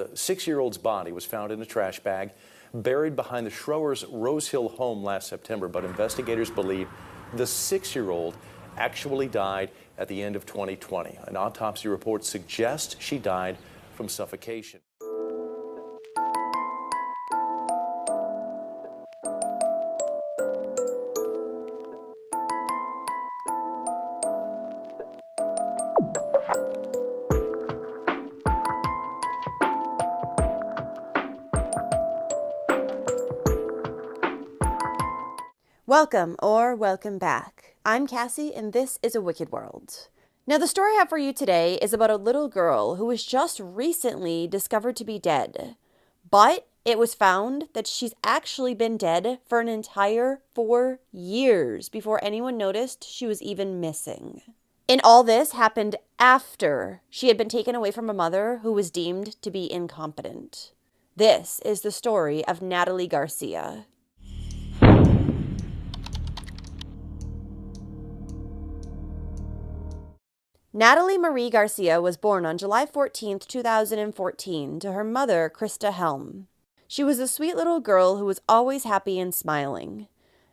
The 6-year-old's body was found in a trash bag buried behind the Schroers' Rose Hill home last September, but investigators believe the 6-year-old actually died at the end of 2020. An autopsy report suggests she died from suffocation. Welcome or welcome back. I'm Cassie and this is A Wicked World. Now the story I have for you today is about a little girl who was just recently discovered to be dead. But it was found that she's actually been dead for an entire 4 years before anyone noticed she was even missing. And all this happened after she had been taken away from a mother who was deemed to be incompetent. This is the story of Natalie Garcia. Natalie Marie Garcia was born on July 14, 2014, to her mother, Krista Helm. She was a sweet little girl who was always happy and smiling.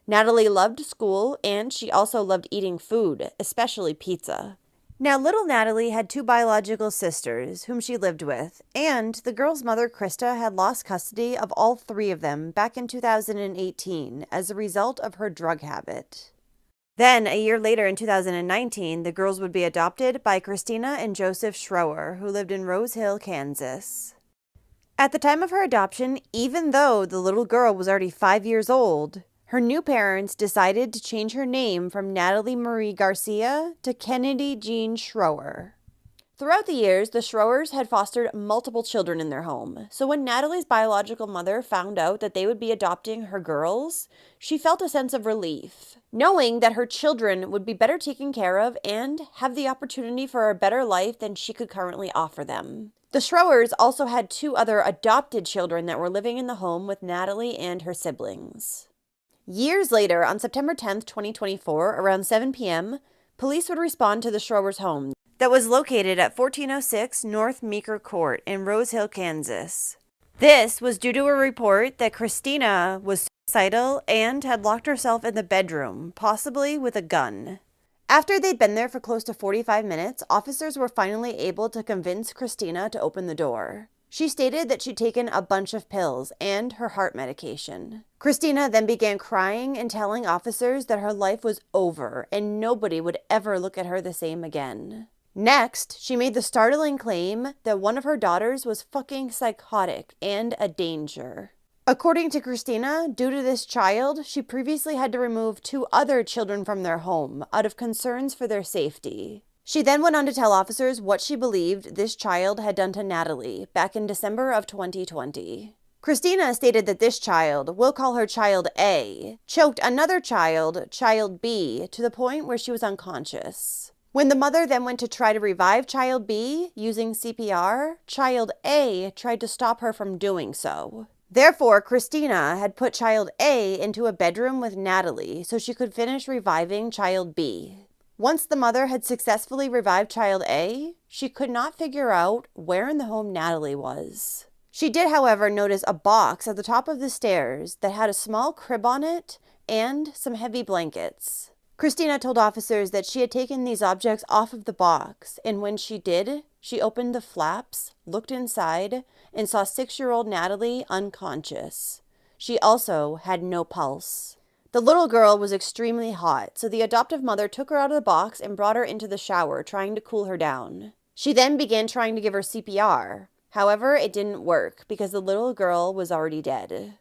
Natalie loved school, and she also loved eating food, especially pizza. Now, little Natalie had 2 biological sisters whom she lived with, and the girl's mother, Krista, had lost custody of all 3 of them back in 2018 as a result of her drug habit. Then, a year later in 2019, the girls would be adopted by Christina and Joseph Schroer, who lived in Rose Hill, Kansas. At the time of her adoption, even though the little girl was already 5 years old, her new parents decided to change her name from Natalie Marie Garcia to Kennedy Jean Schroer. Throughout the years, the Schroers had fostered multiple children in their home, so when Natalie's biological mother found out that they would be adopting her girls, she felt a sense of relief, knowing that her children would be better taken care of and have the opportunity for a better life than she could currently offer them. The Schroers also had 2 other adopted children that were living in the home with Natalie and her siblings. Years later, on September 10, 2024, around 7 p.m., police would respond to the Schroers' home that was located at 1406 North Meeker Court in Rose Hill, Kansas. This was due to a report that Christina was suicidal and had locked herself in the bedroom, possibly with a gun. After they'd been there for close to 45 minutes, officers were finally able to convince Christina to open the door. She stated that she'd taken a bunch of pills and her heart medication. Christina then began crying and telling officers that her life was over and nobody would ever look at her the same again. Next, she made the startling claim that one of her daughters was fucking psychotic and a danger. According to Christina, due to this child, she previously had to remove 2 other children from their home out of concerns for their safety. She then went on to tell officers what she believed this child had done to Natalie back in December of 2020. Christina stated that this child, we'll call her Child A, choked another child, Child B, to the point where she was unconscious. When the mother then went to try to revive Child B using CPR, Child A tried to stop her from doing so. Therefore, Christina had put Child A into a bedroom with Natalie so she could finish reviving Child B. Once the mother had successfully revived Child A, she could not figure out where in the home Natalie was. She did, however, notice a box at the top of the stairs that had a small crib on it and some heavy blankets. Christina told officers that she had taken these objects off of the box, and when she did, she opened the flaps, looked inside, and saw 6-year-old Natalie unconscious. She also had no pulse. The little girl was extremely hot, so the adoptive mother took her out of the box and brought her into the shower, trying to cool her down. She then began trying to give her CPR. However, it didn't work because the little girl was already dead.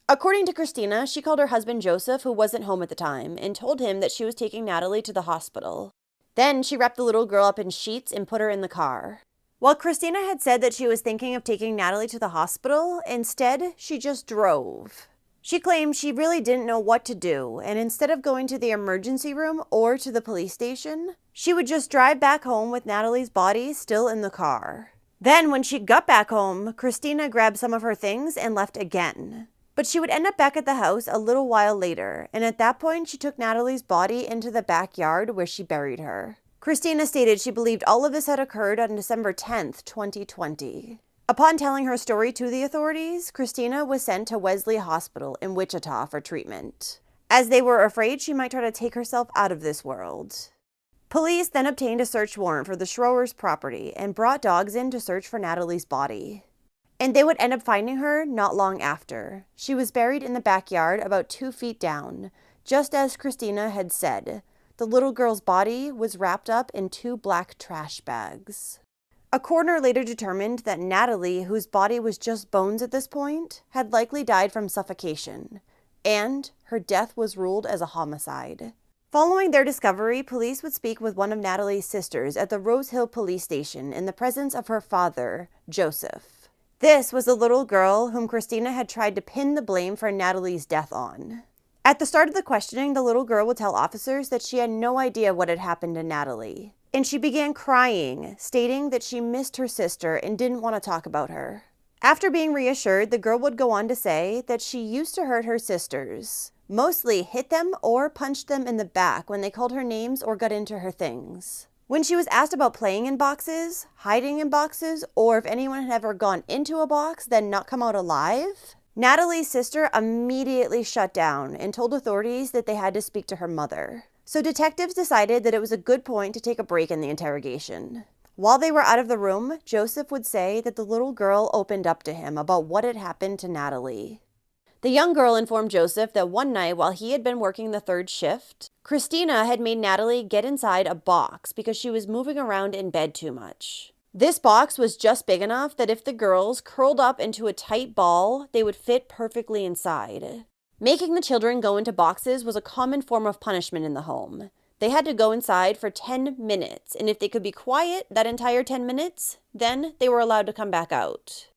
According to Christina, she called her husband Joseph, who wasn't home at the time, and told him that she was taking Natalie to the hospital. Then she wrapped the little girl up in sheets and put her in the car. While Christina had said that she was thinking of taking Natalie to the hospital, instead, she just drove. She claimed she really didn't know what to do, and instead of going to the emergency room or to the police station, she would just drive back home with Natalie's body still in the car. Then, when she got back home, Christina grabbed some of her things and left again. But she would end up back at the house a little while later, and at that point, she took Natalie's body into the backyard where she buried her. Christina stated she believed all of this had occurred on December 10th, 2020. Upon telling her story to the authorities, Christina was sent to Wesley Hospital in Wichita for treatment, as they were afraid she might try to take herself out of this world. Police then obtained a search warrant for the Schroers' property and brought dogs in to search for Natalie's body. And they would end up finding her not long after. She was buried in the backyard about 2 feet down, just as Christina had said. The little girl's body was wrapped up in 2 black trash bags. A coroner later determined that Natalie, whose body was just bones at this point, had likely died from suffocation, and her death was ruled as a homicide. Following their discovery, police would speak with one of Natalie's sisters at the Rose Hill police station in the presence of her father, Joseph. This was the little girl whom Christina had tried to pin the blame for Natalie's death on. At the start of the questioning, the little girl would tell officers that she had no idea what had happened to Natalie, and she began crying, stating that she missed her sister and didn't want to talk about her. After being reassured, the girl would go on to say that she used to hurt her sisters, mostly hit them or punched them in the back when they called her names or got into her things. When she was asked about playing in boxes, hiding in boxes, or if anyone had ever gone into a box then not come out alive, Natalie's sister immediately shut down and told authorities that they had to speak to her mother. So detectives decided that it was a good point to take a break in the interrogation. While they were out of the room, Joseph would say that the little girl opened up to him about what had happened to Natalie. The young girl informed Joseph that one night while he had been working the 3rd shift, Christina had made Natalie get inside a box because she was moving around in bed too much. This box was just big enough that if the girls curled up into a tight ball, they would fit perfectly inside. Making the children go into boxes was a common form of punishment in the home. They had to go inside for 10 minutes, and if they could be quiet that entire 10 minutes, then they were allowed to come back out.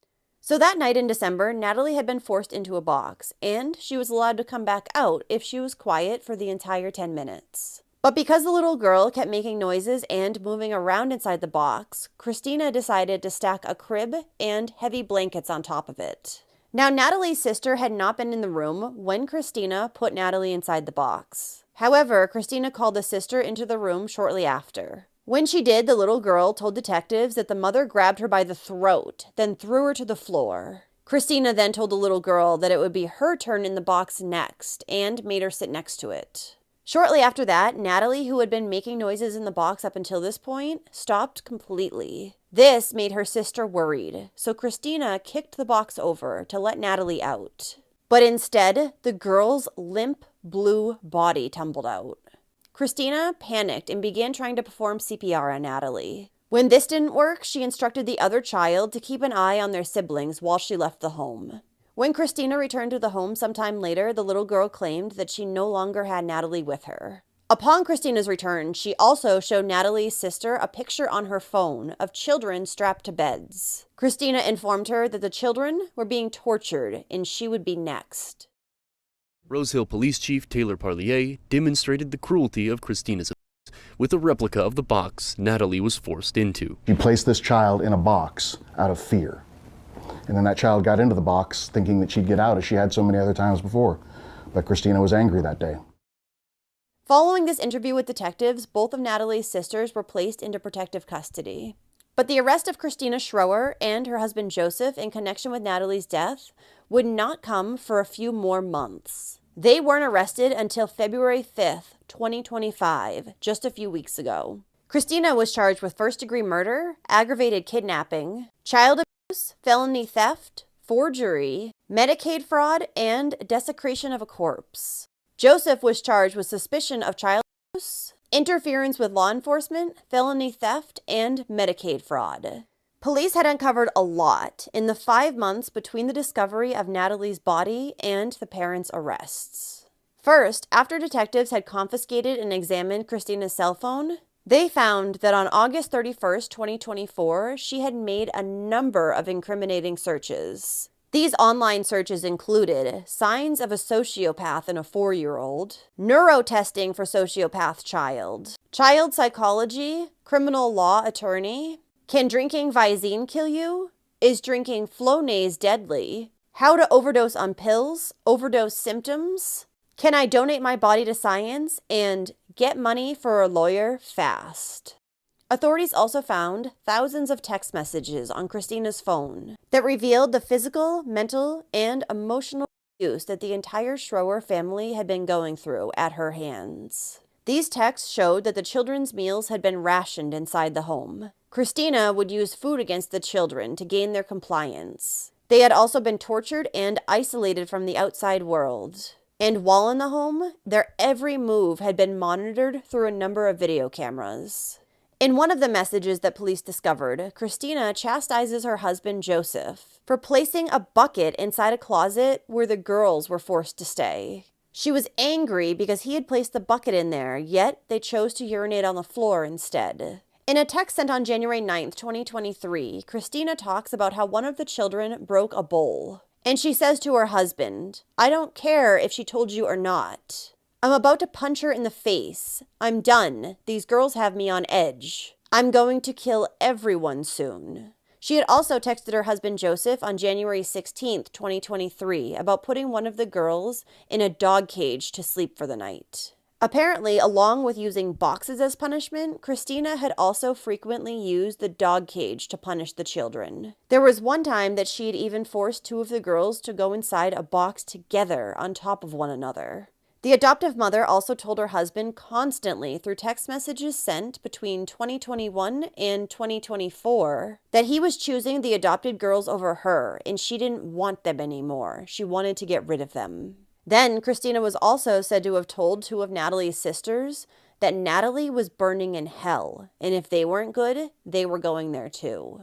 So that night in December, Natalie had been forced into a box, and she was allowed to come back out if she was quiet for the entire 10 minutes. But because the little girl kept making noises and moving around inside the box, Christina decided to stack a crib and heavy blankets on top of it. Now, Natalie's sister had not been in the room when Christina put Natalie inside the box. However, Christina called the sister into the room shortly after. When she did, the little girl told detectives that the mother grabbed her by the throat, then threw her to the floor. Christina then told the little girl that it would be her turn in the box next, and made her sit next to it. Shortly after that, Natalie, who had been making noises in the box up until this point, stopped completely. This made her sister worried, so Christina kicked the box over to let Natalie out. But instead, the girl's limp blue body tumbled out. Christina panicked and began trying to perform CPR on Natalie. When this didn't work, she instructed the other child to keep an eye on their siblings while she left the home. When Christina returned to the home sometime later, the little girl claimed that she no longer had Natalie with her. Upon Christina's return, she also showed Natalie's sister a picture on her phone of children strapped to beds. Christina informed her that the children were being tortured and she would be next. Rose Hill Police Chief Taylor Parlier demonstrated the cruelty of Christina's abuse with a replica of the box Natalie was forced into. She placed this child in a box out of fear. And then that child got into the box thinking that she'd get out, as she had so many other times before. But Christina was angry that day. Following this interview with detectives, both of Natalie's sisters were placed into protective custody. But the arrest of Christina Schroer and her husband Joseph in connection with Natalie's death would not come for a few more months. They weren't arrested until February 5th, 2025, just a few weeks ago. Christina was charged with first-degree murder, aggravated kidnapping, child abuse, felony theft, forgery, Medicaid fraud, and desecration of a corpse. Joseph was charged with suspicion of child abuse, interference with law enforcement, felony theft, and Medicaid fraud. Police had uncovered a lot in the 5 months between the discovery of Natalie's body and the parents' arrests. First, after detectives had confiscated and examined Christina's cell phone, they found that on August 31st, 2024, she had made a number of incriminating searches. These online searches included signs of a sociopath in a 4-year-old, neurotesting for sociopath child, child psychology, criminal law attorney, can drinking Visine kill you? Is drinking Flonase deadly? How to overdose on pills, overdose symptoms? Can I donate my body to science? And get money for a lawyer fast. Authorities also found thousands of text messages on Christina's phone that revealed the physical, mental, and emotional abuse that the entire Schroer family had been going through at her hands. These texts showed that the children's meals had been rationed inside the home. Christina would use food against the children to gain their compliance. They had also been tortured and isolated from the outside world. And while in the home, their every move had been monitored through a number of video cameras. In one of the messages that police discovered, Christina chastises her husband Joseph for placing a bucket inside a closet where the girls were forced to stay. She was angry because he had placed the bucket in there, yet they chose to urinate on the floor instead. In a text sent on January 9th, 2023, Christina talks about how one of the children broke a bowl. And she says to her husband, "I don't care if she told you or not. I'm about to punch her in the face. I'm done. These girls have me on edge. I'm going to kill everyone soon." She had also texted her husband Joseph on January 16th, 2023, about putting one of the girls in a dog cage to sleep for the night. Apparently, along with using boxes as punishment, Christina had also frequently used the dog cage to punish the children. There was one time that she had even forced two of the girls to go inside a box together on top of one another. The adoptive mother also told her husband constantly through text messages sent between 2021 and 2024 that he was choosing the adopted girls over her and she didn't want them anymore. She wanted to get rid of them. Then Christina was also said to have told two of Natalie's sisters that Natalie was burning in hell, and if they weren't good, they were going there too.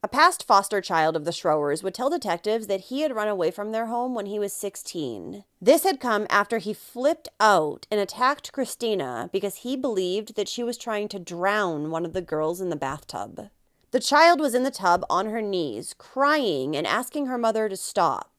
A past foster child of the Schroers would tell detectives that he had run away from their home when he was 16. This had come after he flipped out and attacked Christina because he believed that she was trying to drown one of the girls in the bathtub. The child was in the tub on her knees, crying and asking her mother to stop.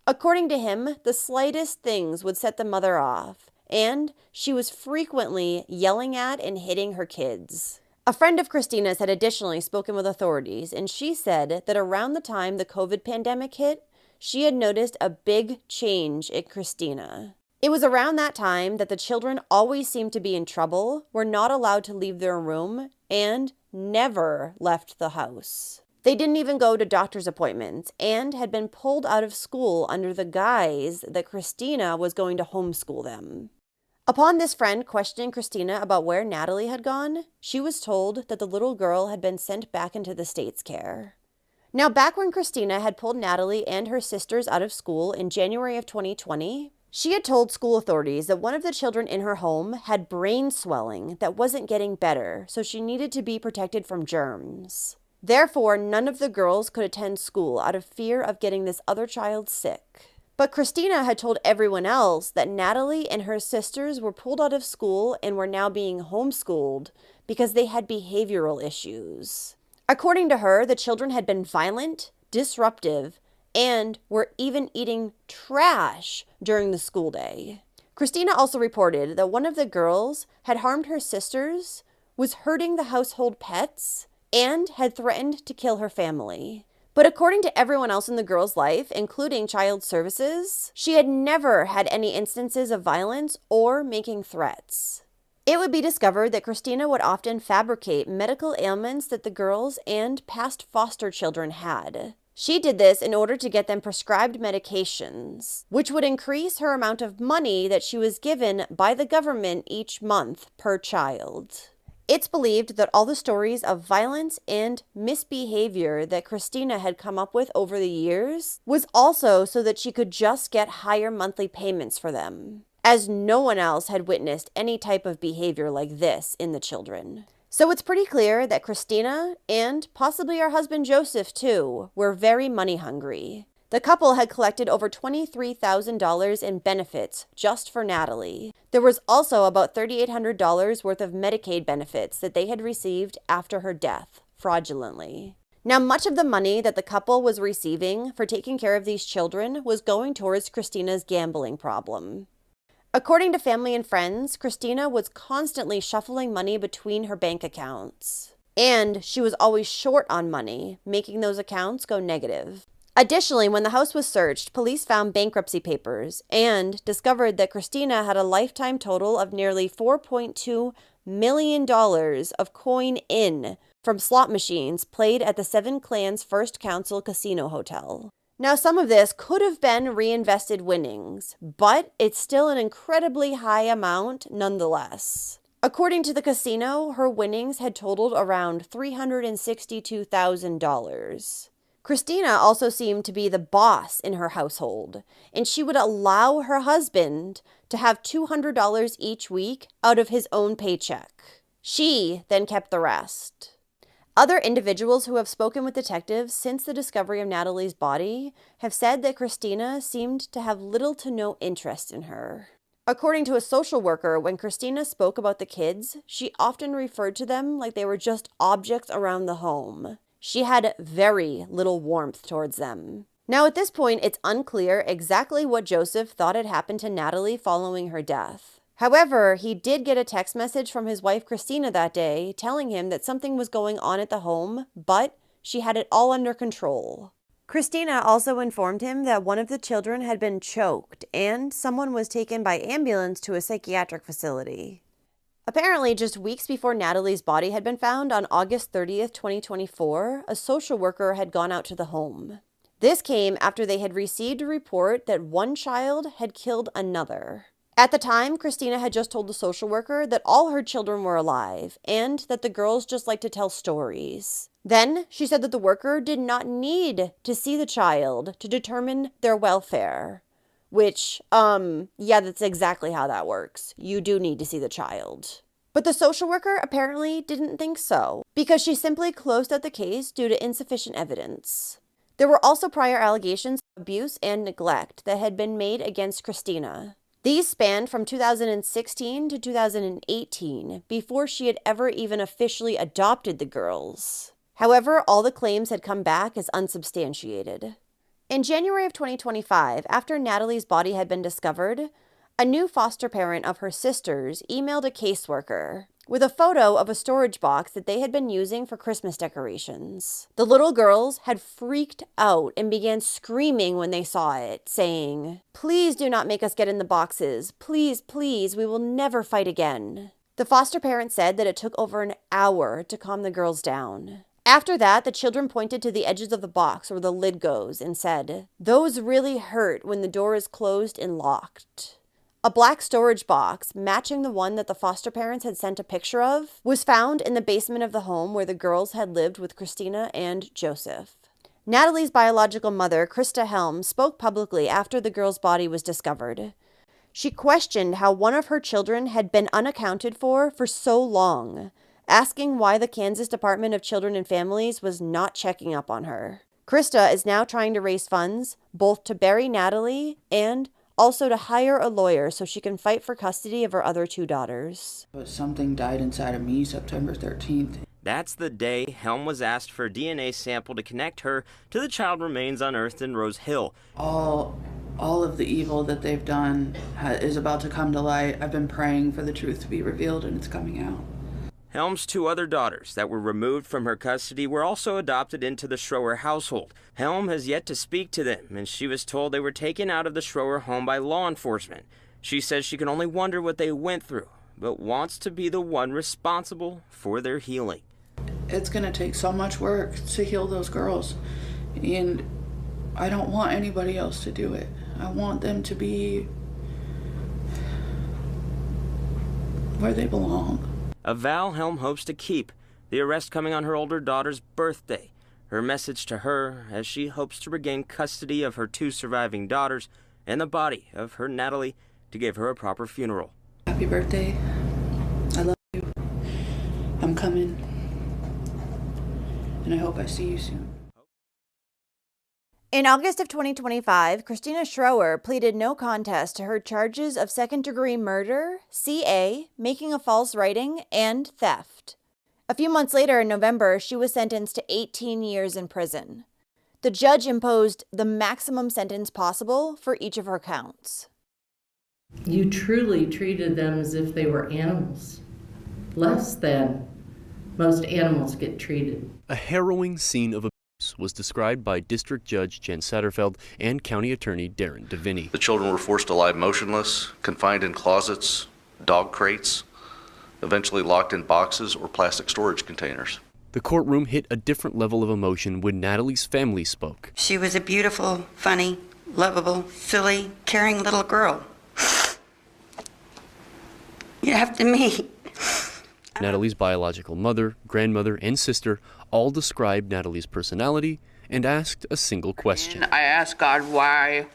According to him, the slightest things would set the mother off, and she was frequently yelling at and hitting her kids. A friend of Christina's had additionally spoken with authorities, and she said that around the time the COVID pandemic hit, she had noticed a big change in Christina. It was around that time that the children always seemed to be in trouble, were not allowed to leave their room, and never left the house. They didn't even go to doctor's appointments and had been pulled out of school under the guise that Christina was going to homeschool them. Upon this friend questioning Christina about where Natalie had gone, she was told that the little girl had been sent back into the state's care. Now, back when Christina had pulled Natalie and her sisters out of school in January of 2020, she had told school authorities that one of the children in her home had brain swelling that wasn't getting better, so she needed to be protected from germs. Therefore, none of the girls could attend school out of fear of getting this other child sick. But Christina had told everyone else that Natalie and her sisters were pulled out of school and were now being homeschooled because they had behavioral issues. According to her, the children had been violent, disruptive, and were even eating trash during the school day. Christina also reported that one of the girls had harmed her sisters, was hurting the household pets, and had threatened to kill her family. But according to everyone else in the girl's life, including child services, she had never had any instances of violence or making threats. It would be discovered that Christina would often fabricate medical ailments that the girls and past foster children had. She did this in order to get them prescribed medications, which would increase her amount of money that she was given by the government each month per child. It's believed that all the stories of violence and misbehavior that Christina had come up with over the years was also so that she could just get higher monthly payments for them, as no one else had witnessed any type of behavior like this in the children. So it's pretty clear that Christina, and possibly her husband Joseph too, were very money hungry. The couple had collected over $23,000 in benefits just for Natalie. There was also about $3,800 worth of Medicaid benefits that they had received after her death, fraudulently. Now, much of the money that the couple was receiving for taking care of these children was going towards Christina's gambling problem. According to family and friends, Christina was constantly shuffling money between her bank accounts. And she was always short on money, making those accounts go negative. Additionally, when the house was searched, police found bankruptcy papers and discovered that Christina had a lifetime total of nearly $4.2 million of coin-in from slot machines played at the Seven Clans First Council Casino Hotel. Now, some of this could have been reinvested winnings, but it's still an incredibly high amount nonetheless. According to the casino, her winnings had totaled around $362,000. Christina also seemed to be the boss in her household, and she would allow her husband to have $200 each week out of his own paycheck. She then kept the rest. Other individuals who have spoken with detectives since the discovery of Natalie's body have said that Christina seemed to have little to no interest in her. According to a social worker, when Christina spoke about the kids, she often referred to them like they were just objects around the home. She had very little warmth towards them. Now, at this point, it's unclear exactly what Joseph thought had happened to Natalie following her death. However, he did get a text message from his wife Christina that day telling him that something was going on at the home, but she had it all under control. Christina also informed him that one of the children had been choked and someone was taken by ambulance to a psychiatric facility. Apparently, just weeks before Natalie's body had been found on August 30th, 2024, a social worker had gone out to the home. This came after they had received a report that one child had killed another. At the time, Christina had just told the social worker that all her children were alive and that the girls just like to tell stories. Then she said that the worker did not need to see the child to determine their welfare. Which, yeah, that's exactly how that works. You do need to see the child. But the social worker apparently didn't think so, because she simply closed out the case due to insufficient evidence. There were also prior allegations of abuse and neglect that had been made against Christina. These spanned from 2016 to 2018, before she had ever even officially adopted the girls. However, all the claims had come back as unsubstantiated. In January of 2025, after Natalie's body had been discovered, a new foster parent of her sisters emailed a caseworker with a photo of a storage box that they had been using for Christmas decorations. The little girls had freaked out and began screaming when they saw it, saying, "Please do not make us get in the boxes. Please, please, we will never fight again." The foster parent said that it took over an hour to calm the girls down. After that, the children pointed to the edges of the box where the lid goes and said, "Those really hurt when the door is closed and locked." A black storage box, matching the one that the foster parents had sent a picture of, was found in the basement of the home where the girls had lived with Christina and Joseph. Natalie's biological mother, Krista Helm, spoke publicly after the girl's body was discovered. She questioned how one of her children had been unaccounted for so long, asking why the Kansas Department of Children and Families was not checking up on her. Krista is now trying to raise funds, both to bury Natalie and also to hire a lawyer so she can fight for custody of her other two daughters. But something died inside of me September 13th. That's the day Helm was asked for a DNA sample to connect her to the child remains unearthed in Rose Hill. All of the evil that they've done is about to come to light. I've been praying for the truth to be revealed, and it's coming out. Helm's two other daughters that were removed from her custody were also adopted into the Schroer household. Helm has yet to speak to them, and she was told they were taken out of the Schroer home by law enforcement. She says she can only wonder what they went through, but wants to be the one responsible for their healing. It's going to take so much work to heal those girls, and I don't want anybody else to do it. I want them to be where they belong. A vow Helm hopes to keep, the arrest coming on her older daughter's birthday. Her message to her as she hopes to regain custody of her two surviving daughters and the body of her Natalie to give her a proper funeral. Happy birthday. I love you. I'm coming. And I hope I see you soon. In August of 2025, Christina Schroer pleaded no contest to her charges of second-degree murder, CA, making a false writing, and theft. A few months later, in November, she was sentenced to 18 years in prison. The judge imposed the maximum sentence possible for each of her counts. You truly treated them as if they were animals, less than most animals get treated. A harrowing scene of abuse was described by District Judge Jen Satterfeld and County Attorney Darren DeVinny. The children were forced to lie motionless, confined in closets, dog crates. eventually locked in boxes or plastic storage containers. The courtroom hit a different level of emotion when Natalie's family spoke. She was a beautiful, funny, lovable, silly, caring little girl. You have to meet. Natalie's biological mother, grandmother, and sister all described Natalie's personality and asked a single question. I asked God, why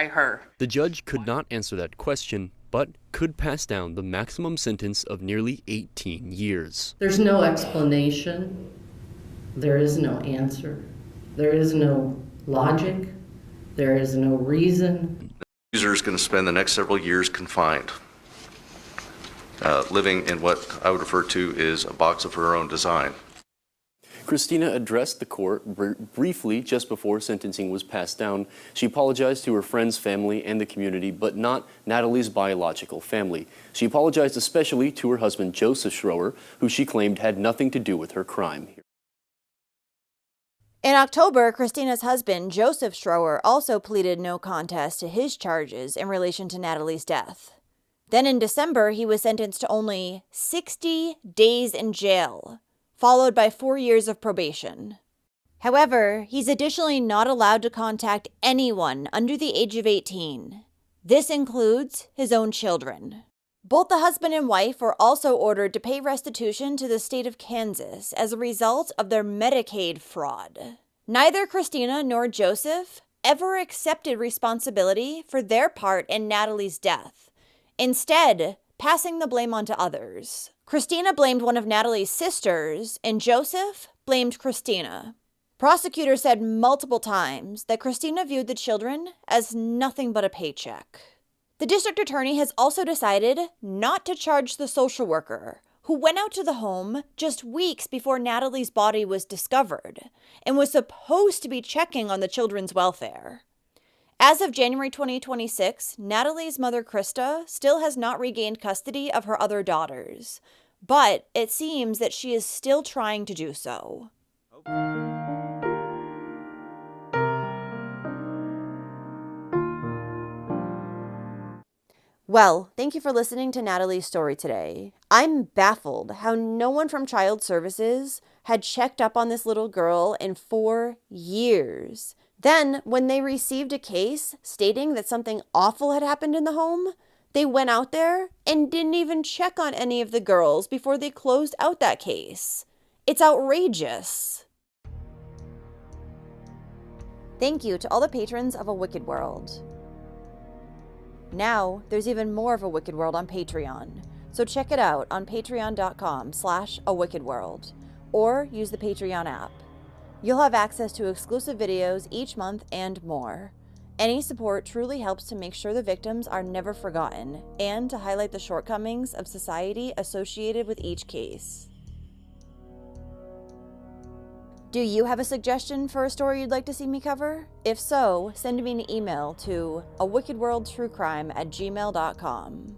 her? The judge could not answer that question, but could pass down the maximum sentence of nearly 18 years. There's no explanation. There is no answer. There is no logic. There is no reason. The accuser is going to spend the next several years confined, living in what I would refer to as a box of her own design. Christina addressed the court briefly just before sentencing was passed down. She apologized to her friends, family, and the community, but not Natalie's biological family. She apologized especially to her husband, Joseph Schroer, who she claimed had nothing to do with her crime. In October, Christina's husband, Joseph Schroer, also pleaded no contest to his charges in relation to Natalie's death. Then in December, he was sentenced to only 60 days in jail, followed by 4 years of probation. However, he's additionally not allowed to contact anyone under the age of 18. This includes his own children. Both the husband and wife were also ordered to pay restitution to the state of Kansas as a result of their Medicaid fraud. Neither Christina nor Joseph ever accepted responsibility for their part in Natalie's death, instead passing the blame on to others. Christina blamed one of Natalie's sisters, and Joseph blamed Christina. Prosecutors said multiple times that Christina viewed the children as nothing but a paycheck. The district attorney has also decided not to charge the social worker, who went out to the home just weeks before Natalie's body was discovered and was supposed to be checking on the children's welfare. As of January 2026, Natalie's mother, Krista, still has not regained custody of her other daughters, but it seems that she is still trying to do so. Well, thank you for listening to Natalie's story today. I'm baffled how no one from Child Services had checked up on this little girl in 4 years. Then, when they received a case stating that something awful had happened in the home, they went out there and didn't even check on any of the girls before they closed out that case. It's outrageous. Thank you to all the patrons of A Wicked World. Now, there's even more of A Wicked World on Patreon, so check it out on patreon.com/awickedworld, or use the Patreon app. You'll have access to exclusive videos each month and more. Any support truly helps to make sure the victims are never forgotten and to highlight the shortcomings of society associated with each case. Do you have a suggestion for a story you'd like to see me cover? If so, send me an email to awickedworldtruecrime@gmail.com.